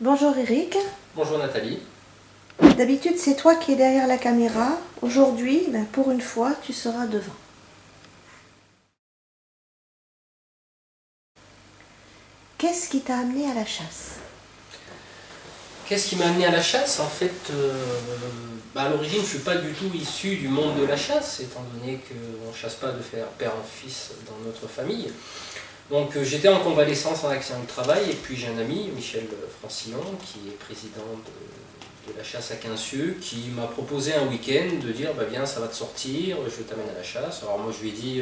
Bonjour Eric. Bonjour Nathalie. D'habitude c'est toi qui es derrière la caméra. Aujourd'hui, pour une fois, tu seras devant. Qu'est-ce qui t'a amené à la chasse? Qu'est-ce qui m'a amené à la chasse? En fait, à l'origine, je ne suis pas du tout issu du monde de la chasse, étant donné qu'on ne chasse pas de faire père en fils dans notre famille. Donc j'étais en convalescence en accident de travail, et puis j'ai un ami, Michel Francillon, qui est président de la chasse à Quincieux, qui m'a proposé un week-end de dire viens, ça va te sortir, je t'amène à la chasse. Alors moi je lui ai dit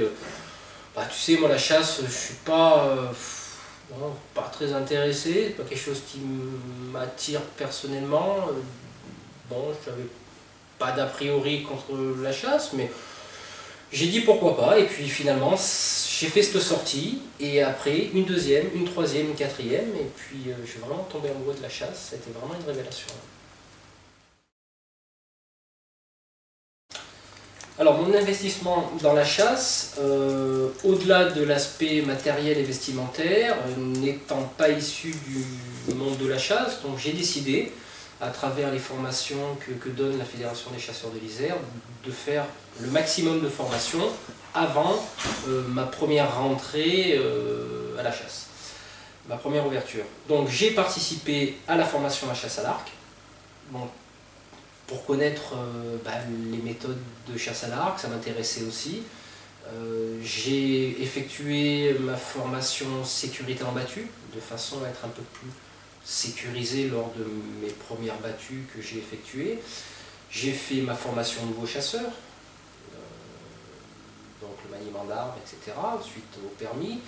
tu sais, moi la chasse, je suis pas très intéressé, pas quelque chose qui m'attire personnellement. Bon, je n'avais pas d'a priori contre la chasse, mais j'ai dit pourquoi pas, et puis finalement j'ai fait cette sortie, et après une deuxième, une troisième, une quatrième, et puis je suis vraiment tombé amoureux de la chasse. C'était vraiment une révélation. Alors mon investissement dans la chasse, au-delà de l'aspect matériel et vestimentaire, n'étant pas issu du monde de la chasse, donc j'ai décidé, à travers les formations que donne la Fédération des chasseurs de l'Isère, de faire le maximum de formations avant ma première rentrée à la chasse, ma première ouverture. Donc j'ai participé à la formation à chasse à l'arc. Bon, pour connaître les méthodes de chasse à l'arc, ça m'intéressait aussi. J'ai effectué ma formation sécurité en battue, de façon à être un peu plus sécurisé lors de mes premières battues que j'ai effectuées. J'ai fait ma formation nouveau chasseur, donc le maniement d'armes, etc., suite au permis.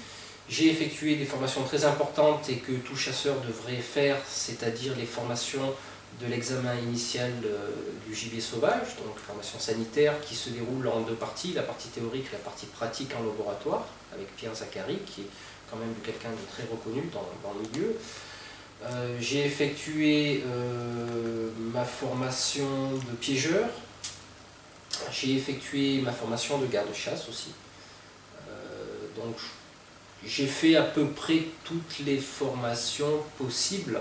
J'ai effectué des formations très importantes et que tout chasseur devrait faire, c'est-à-dire les formations de l'examen initial du gibier sauvage, donc formation sanitaire qui se déroule en deux parties, la partie théorique et la partie pratique en laboratoire, avec Pierre Zachary, qui est quand même quelqu'un de très reconnu dans le milieu. J'ai effectué ma formation de piégeur, j'ai effectué ma formation de garde-chasse aussi. Donc j'ai fait à peu près toutes les formations possibles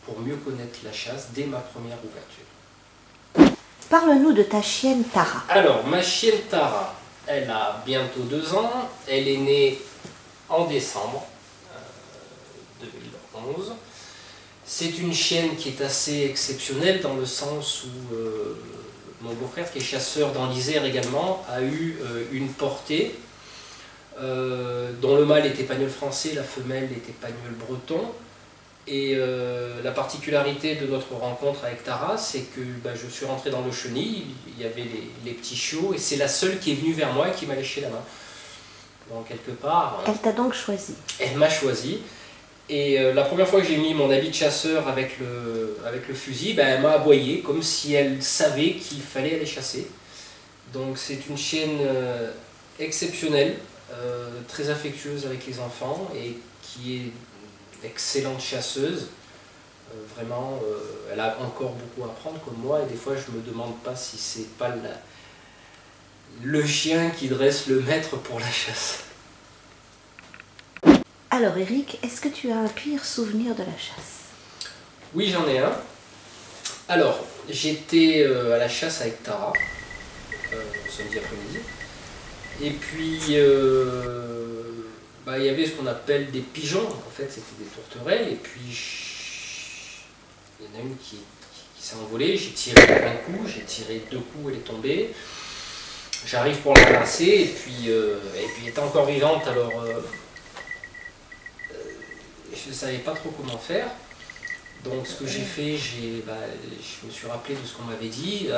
pour mieux connaître la chasse dès ma première ouverture. Parle-nous de ta chienne Tara. Alors, ma chienne Tara, elle a bientôt 2 ans, elle est née en décembre 2011. C'est une chienne qui est assez exceptionnelle dans le sens où mon beau-frère, qui est chasseur dans l'Isère également, a eu une portée dont le mâle était pagnol français, la femelle était pagnol breton. Et la particularité de notre rencontre avec Tara, c'est que je suis rentré dans le chenil, il y avait les petits chiots, et c'est la seule qui est venue vers moi et qui m'a léché la main. Donc quelque part... Elle t'a donc choisi. Elle m'a choisi. Et la première fois que j'ai mis mon habit de chasseur avec le fusil, elle m'a aboyé, comme si elle savait qu'il fallait aller chasser. Donc c'est une chienne exceptionnelle, très affectueuse avec les enfants, et qui est excellente chasseuse. Vraiment, elle a encore beaucoup à apprendre comme moi, et des fois je me demande pas si c'est pas le chien qui dresse le maître pour la chasse. Alors Eric, est-ce que tu as un pire souvenir de la chasse? Oui, j'en ai un. Alors, j'étais à la chasse avec Tara, samedi après-midi, et puis il y avait ce qu'on appelle des pigeons, en fait c'était des tourterelles, et puis il y en a une qui s'est envolée, j'ai tiré un coup, j'ai tiré 2 coups, elle est tombée, j'arrive pour la ramasser, et puis elle était encore vivante, alors je ne savais pas trop comment faire. Donc ce que j'ai fait, je me suis rappelé de ce qu'on m'avait dit,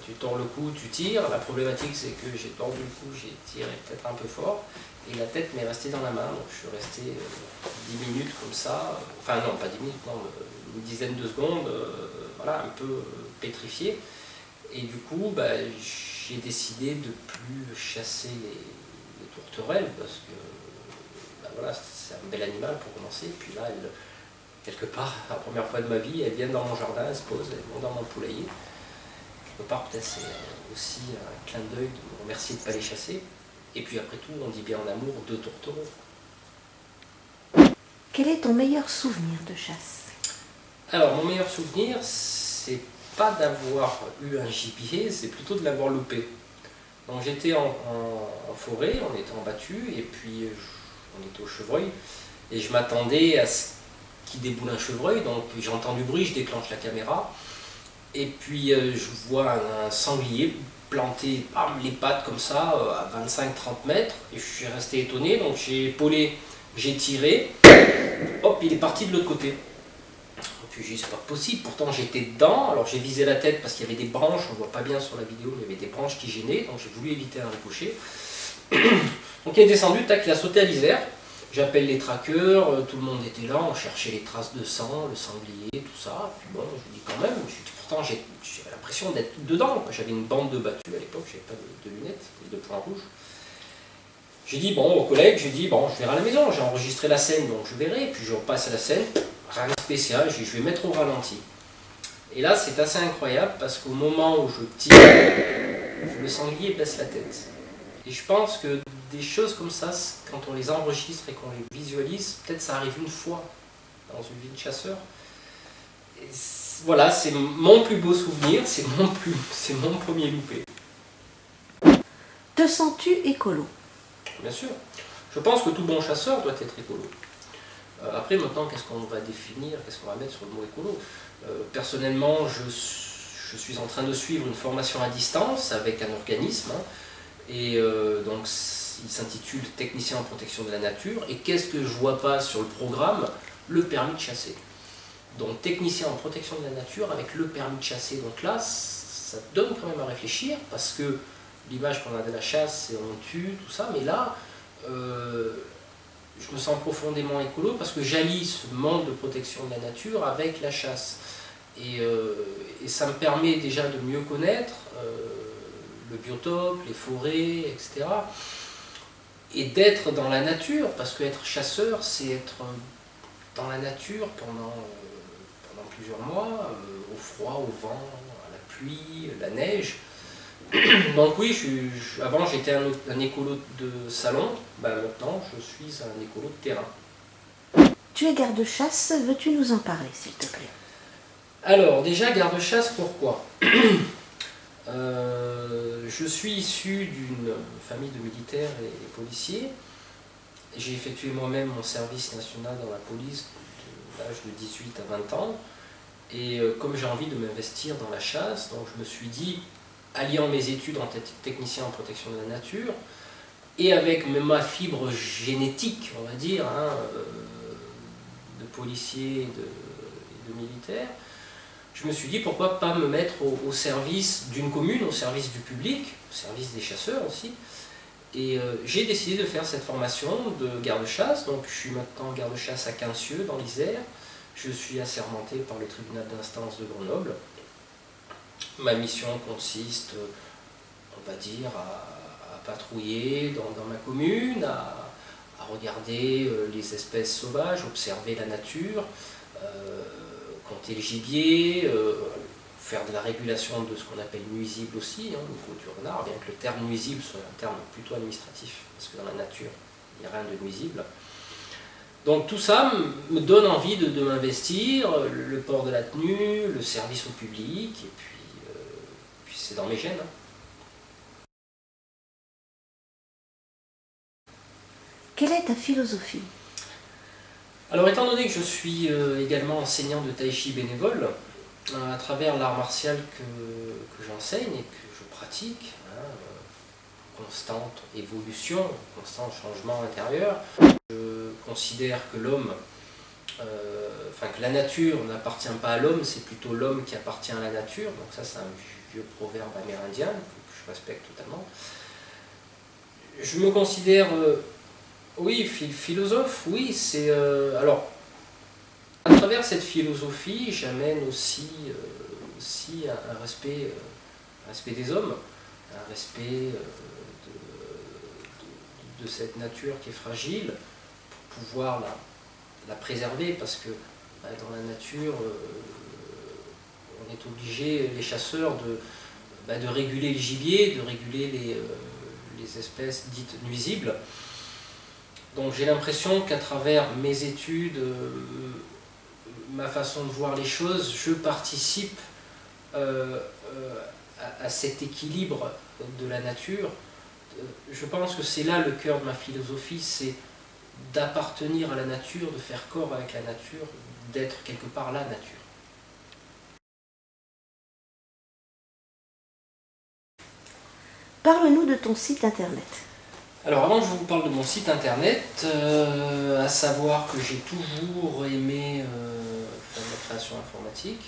tu tords le cou, tu tires. La problématique c'est que j'ai tordu le cou, j'ai tiré peut-être un peu fort, et la tête m'est restée dans la main, donc je suis resté 10 minutes comme ça, enfin non, pas 10 minutes, non, une dizaine de secondes, voilà, un peu pétrifié. Et du coup, j'ai décidé de plus chasser les tourterelles, parce que voilà, c'est un bel animal pour commencer, et puis là, quelque part, la première fois de ma vie, elles viennent dans mon jardin, elles se posent, elles vont dans mon poulailler. Quelque part, peut-être c'est aussi un clin d'œil de me remercier de ne pas les chasser. Et puis après tout, on dit bien en amour 2 tourtereaux. Quel est ton meilleur souvenir de chasse? Alors, mon meilleur souvenir, c'est pas d'avoir eu un gibier, c'est plutôt de l'avoir loupé. Donc j'étais en forêt, on était en battue, et puis on était au chevreuil, et je m'attendais à ce qu'il déboule un chevreuil, donc j'entends du bruit, je déclenche la caméra, et puis je vois un sanglier planté, bam, les pattes comme ça, à 25-30 mètres, et je suis resté étonné, donc j'ai épaulé, j'ai tiré, hop, il est parti de l'autre côté. Et puis j'ai dit, c'est pas possible, pourtant j'étais dedans, alors j'ai visé la tête parce qu'il y avait des branches, on voit pas bien sur la vidéo, mais il y avait des branches qui gênaient, donc j'ai voulu éviter un ricochet. Donc il est descendu, tac, il a sauté à l'isère, j'appelle les traqueurs, tout le monde était là, on cherchait les traces de sang, le sanglier, tout ça, puis bon, je dis quand même, pourtant j'avais l'impression d'être dedans, j'avais une bande de battue à l'époque, j'avais pas de lunettes, et de points rouges. J'ai dit bon aux collègues, j'ai dit bon je verrai à la maison, j'ai enregistré la scène donc je verrai, puis je repasse à la scène, rien de spécial, je vais mettre au ralenti. Et là c'est assez incroyable parce qu'au moment où je tire, le sanglier baisse la tête. Et je pense que des choses comme ça, quand on les enregistre et qu'on les visualise, peut-être ça arrive une fois dans une vie de chasseur. Et voilà, c'est mon plus beau souvenir, c'est mon premier loupé. Te sens-tu écolo? Bien sûr. Je pense que tout bon chasseur doit être écolo. Après, maintenant, qu'est-ce qu'on va définir, qu'est-ce qu'on va mettre sur le mot écolo? Personnellement, je suis en train de suivre une formation à distance avec un organisme, hein, et donc il s'intitule Technicien en protection de la nature. Et qu'est-ce que je vois pas sur le programme? Le permis de chasser. Donc technicien en protection de la nature avec le permis de chasser. Donc là, ça donne quand même à réfléchir parce que l'image qu'on a de la chasse, c'est on tue, tout ça, mais là, je me sens profondément écolo parce que j'allie ce monde de protection de la nature avec la chasse. Et ça me permet déjà de mieux connaître le biotope, les forêts, etc. Et d'être dans la nature, parce qu'être chasseur, c'est être dans la nature pendant plusieurs mois, au froid, au vent, à la pluie, la neige. Donc oui, avant j'étais un écolo de salon, ben maintenant je suis un écolo de terrain. Tu es garde-chasse, veux-tu nous en parler s'il te plaît? Alors déjà garde-chasse, pourquoi? Je suis issu d'une famille de militaires et policiers. J'ai effectué moi-même mon service national dans la police de l'âge de 18 à 20 ans. Et comme j'ai envie de m'investir dans la chasse, donc je me suis dit, alliant mes études en technicien en protection de la nature, et avec ma fibre génétique, on va dire, hein, de policier et de militaire, je me suis dit pourquoi pas me mettre au service d'une commune, au service du public, au service des chasseurs aussi. Et j'ai décidé de faire cette formation de garde-chasse, donc je suis maintenant garde-chasse à Quincieux, dans l'Isère. Je suis assermenté par le tribunal d'instance de Grenoble. Ma mission consiste, on va dire, à patrouiller dans ma commune, à regarder les espèces sauvages, observer la nature, compter le gibier, faire de la régulation de ce qu'on appelle nuisible aussi, hein, au niveau du renard, bien que le terme nuisible soit un terme plutôt administratif, parce que dans la nature, il n'y a rien de nuisible. Donc tout ça me donne envie de m'investir, le port de la tenue, le service au public, et puis c'est dans mes gènes. Hein. Quelle est ta philosophie? Alors étant donné que je suis également enseignant de tai chi bénévole, à travers l'art martial que j'enseigne et que je pratique, hein, constante évolution, constant changement intérieur, je considère que l'homme, que la nature n'appartient pas à l'homme, c'est plutôt l'homme qui appartient à la nature, donc ça c'est un vieux proverbe amérindien que je respecte totalement. Je me considère, oui, philosophe, oui, c'est... alors, à travers cette philosophie, j'amène aussi un respect des hommes, un respect de cette nature qui est fragile, pour pouvoir la préserver, parce que dans la nature, on est obligé, les chasseurs, de réguler le gibier, de réguler les espèces dites nuisibles. Donc j'ai l'impression qu'à travers mes études, ma façon de voir les choses, je participe à cet équilibre de la nature. Je pense que c'est là le cœur de ma philosophie, c'est d'appartenir à la nature, de faire corps avec la nature, d'être quelque part la nature. Parle-nous de ton site internet. Alors avant que je vous parle de mon site internet, à savoir que j'ai toujours aimé faire de la création informatique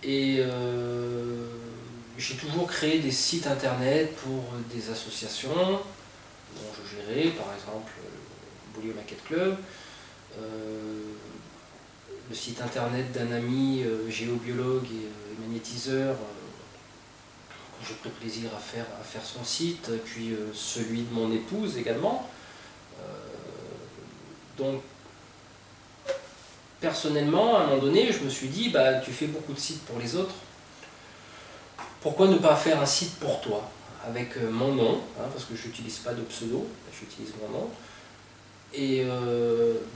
et j'ai toujours créé des sites internet pour des associations dont je gérais, par exemple Beaulieu Maquette Club, le site internet d'un ami géobiologue et magnétiseur, j'ai pris plaisir à faire son site, puis celui de mon épouse également. Donc, personnellement, à un moment donné, je me suis dit, bah, tu fais beaucoup de sites pour les autres, pourquoi ne pas faire un site pour toi, avec mon nom, hein, parce que je n'utilise pas de pseudo, j'utilise mon nom. Et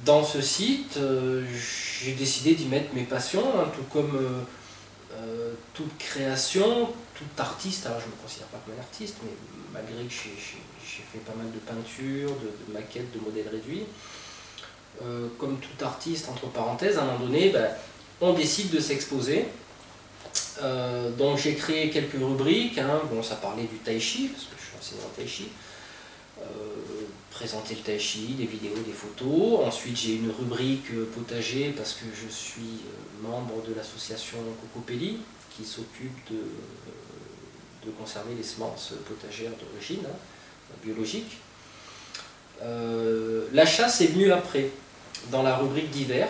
dans ce site, j'ai décidé d'y mettre mes passions, hein, tout comme toute création, tout artiste. Alors je ne me considère pas comme un artiste, mais malgré que j'ai fait pas mal de peintures, de maquettes, de modèles réduits, comme tout artiste, entre parenthèses, à un moment donné, ben, on décide de s'exposer. Donc j'ai créé quelques rubriques, hein. Bon, ça parlait du tai chi, parce que je suis enseignant en tai chi. Présenter le tai chi, des vidéos, des photos. Ensuite j'ai une rubrique potager parce que je suis membre de l'association Cocopelli qui s'occupe de conserver les semences potagères d'origine, hein, biologique. La chasse est venue après, dans la rubrique d'hiver.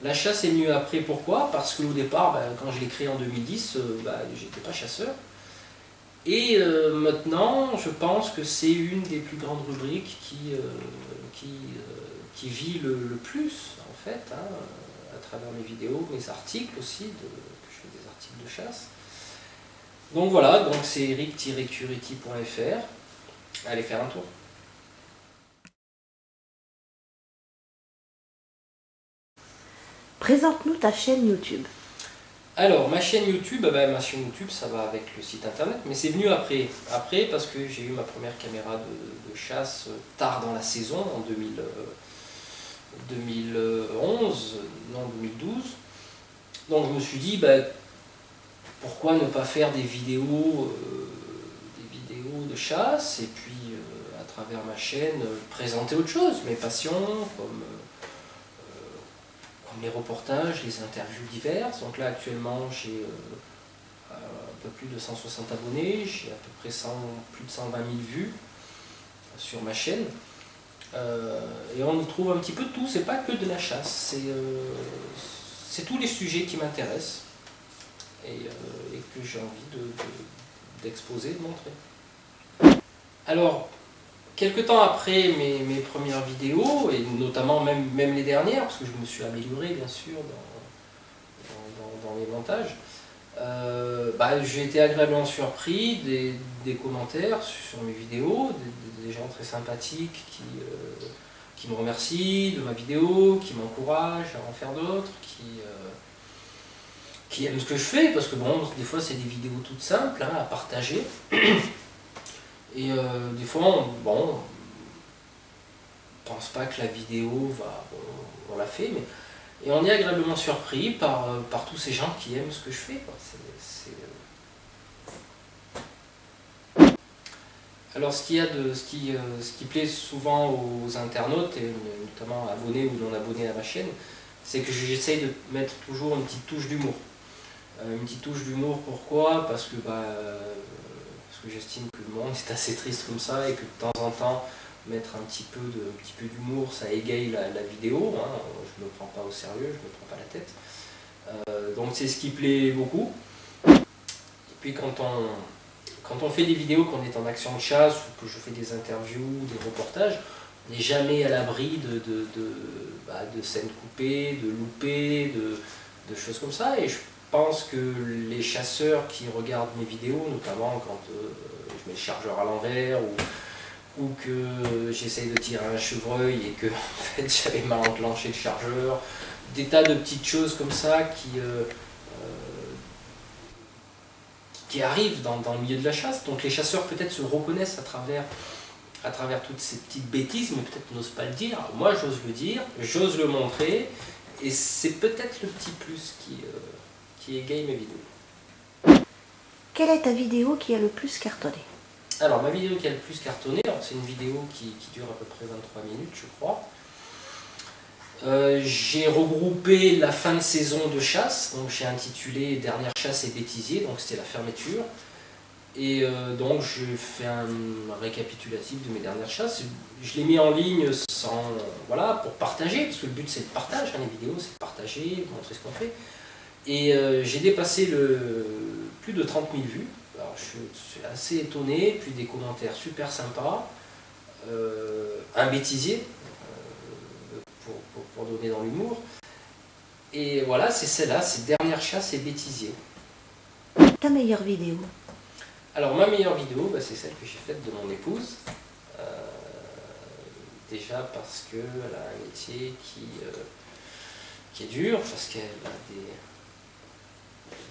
La chasse est venue après, pourquoi? Parce qu'au départ, ben, quand je l'ai créé en 2010, ben, j'étais pas chasseur. Et maintenant, je pense que c'est une des plus grandes rubriques qui vit le plus, en fait, hein, à travers mes vidéos, mes articles aussi, que je fais des articles de chasse. Donc voilà, donc c'est eric-curity.fr. Allez faire un tour. Présente-nous ta chaîne YouTube. Alors, ma chaîne YouTube, ça va avec le site internet, mais c'est venu après. Après, parce que j'ai eu ma première caméra de chasse tard dans la saison, en 2011, non 2012. Donc je me suis dit, ben, pourquoi ne pas faire des vidéos de chasse, et puis à travers ma chaîne, présenter autre chose, mes passions, comme les reportages, les interviews diverses. Donc là actuellement j'ai un peu plus de 160 abonnés, j'ai à peu près plus de 120 000 vues sur ma chaîne. Et on y trouve un petit peu de tout, c'est pas que de la chasse, c'est tous les sujets qui m'intéressent et que j'ai envie d'exposer, de montrer. Alors, quelque temps après mes premières vidéos, et notamment même les dernières, parce que je me suis amélioré bien sûr dans les montages, j'ai été agréablement surpris des commentaires sur mes vidéos, des gens très sympathiques qui me remercient de ma vidéo, qui m'encouragent à en faire d'autres, qui aiment ce que je fais, parce que bon, des fois c'est des vidéos toutes simples, hein, à partager. Et des fois, on pense pas que la vidéo va... on l'a fait, mais... Et on est agréablement surpris par tous ces gens qui aiment ce que je fais, quoi. Alors ce qui plaît souvent aux internautes, et notamment abonnés ou non abonnés à ma chaîne, c'est que j'essaye de mettre toujours une petite touche d'humour. Une petite touche d'humour, pourquoi? Parce que j'estime que le monde est assez triste comme ça, et que de temps en temps, mettre un petit peu d'humour, ça égaye la vidéo, hein. Je ne me prends pas au sérieux, je ne me prends pas la tête. Donc c'est ce qui plaît beaucoup. Et puis quand on fait des vidéos, qu'on est en action de chasse, ou que je fais des interviews, des reportages, on n'est jamais à l'abri de scènes coupées, de loupés, de choses comme ça. Et je pense que les chasseurs qui regardent mes vidéos, notamment quand je mets le chargeur à l'envers, ou ou que j'essaye de tirer un chevreuil et que en fait, j'avais mal enclenché le chargeur. Des tas de petites choses comme ça qui arrivent dans le milieu de la chasse. Donc les chasseurs peut-être se reconnaissent à travers toutes ces petites bêtises, mais peut-être n'osent pas le dire. Moi j'ose le dire, j'ose le montrer, et c'est peut-être le petit plus qui égaye mes vidéos. Quelle est ta vidéo qui a le plus cartonné? Alors ma vidéo qui a le plus cartonné, c'est une vidéo qui dure à peu près 23 minutes je crois. J'ai regroupé la fin de saison de chasse, donc j'ai intitulé Dernière chasse et bêtisier, donc c'était la fermeture. Et donc je fais un récapitulatif de mes dernières chasses. Je l'ai mis en ligne voilà, pour partager, parce que le but c'est le partage, hein, les vidéos c'est de partager, montrer ce qu'on fait. Et j'ai dépassé plus de 30 000 vues. Alors je suis assez étonné, puis des commentaires super sympas. Un bêtisier, pour donner dans l'humour. Et voilà, c'est celle-là, c'est Dernière chasse et bêtisier. Ta meilleure vidéo? Alors ma meilleure vidéo, c'est celle que j'ai faite de mon épouse. Déjà parce qu'elle a un métier qui est dur, parce qu'elle a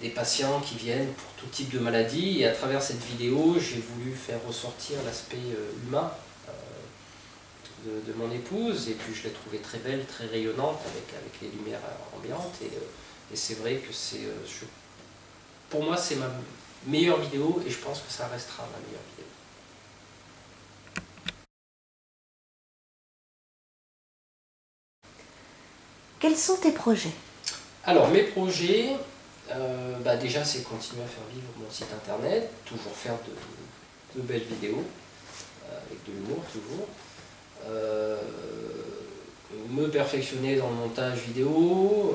des patients qui viennent pour tout type de maladie, et à travers cette vidéo, j'ai voulu faire ressortir l'aspect humain de mon épouse, et puis je l'ai trouvée très belle, très rayonnante avec les lumières ambiantes, et c'est vrai que pour moi c'est ma meilleure vidéo, et je pense que ça restera ma meilleure vidéo. Quels sont tes projets? Alors mes projets, déjà c'est continuer à faire vivre mon site internet, toujours faire de belles vidéos, avec de l'humour toujours. Me perfectionner dans le montage vidéo,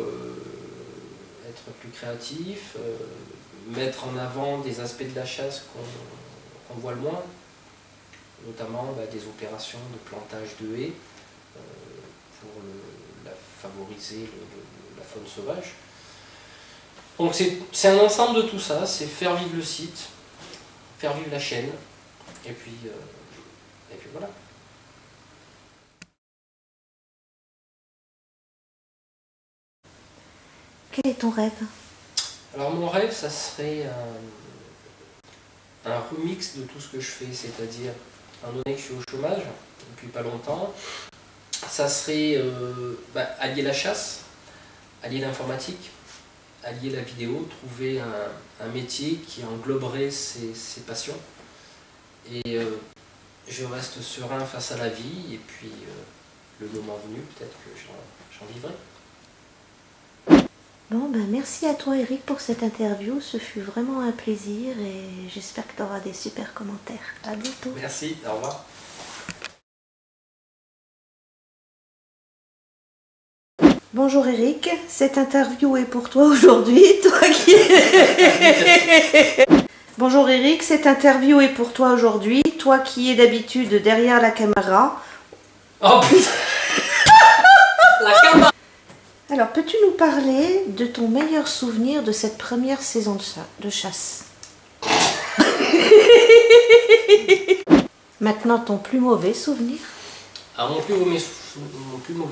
être plus créatif, mettre en avant des aspects de la chasse qu'on voit le moins, notamment des opérations de plantage de haies pour favoriser la faune sauvage. Donc c'est un ensemble de tout ça, c'est faire vivre le site, faire vivre la chaîne, et puis voilà. Quel est ton rêve? Alors mon rêve, ça serait un remix de tout ce que je fais, c'est-à-dire, étant donné que je suis au chômage depuis pas longtemps, ça serait allier la chasse, allier l'informatique, allier la vidéo, trouver un métier qui engloberait ces passions. Et je reste serein face à la vie, et puis le moment venu, peut-être que j'en vivrai. Bon, merci à toi Eric pour cette interview, ce fut vraiment un plaisir et j'espère que tu auras des super commentaires. À bientôt. Merci, au revoir. Bonjour Eric, cette interview est pour toi aujourd'hui, Bonjour Eric, cette interview est pour toi aujourd'hui, toi qui es d'habitude derrière la caméra. Oh putain. La caméra. Alors, peux-tu nous parler de ton meilleur souvenir de cette première saison de chasse? Maintenant, ton plus mauvais souvenir? Ah, mon plus mauvais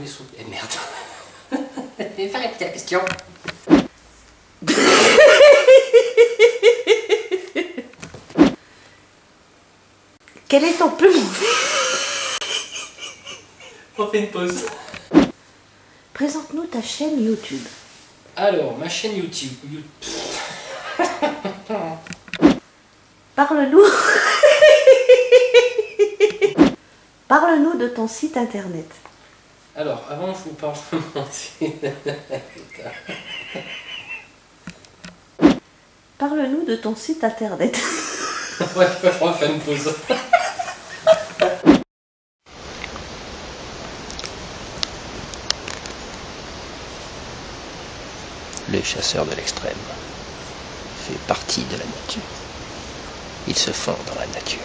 souvenir... Eh merde. Je vais faire répéter la question. Quel est ton plus mauvais? On fait une pause. Présente-nous ta chaîne YouTube. Alors, ma chaîne YouTube... Parle-nous... Parle-nous de ton site internet. Alors, avant je vous parle de mon site... Parle-nous de ton site internet. Ouais, je peux refaire une pause. Le chasseur de l'extrême fait partie de la nature. Il se fond dans la nature.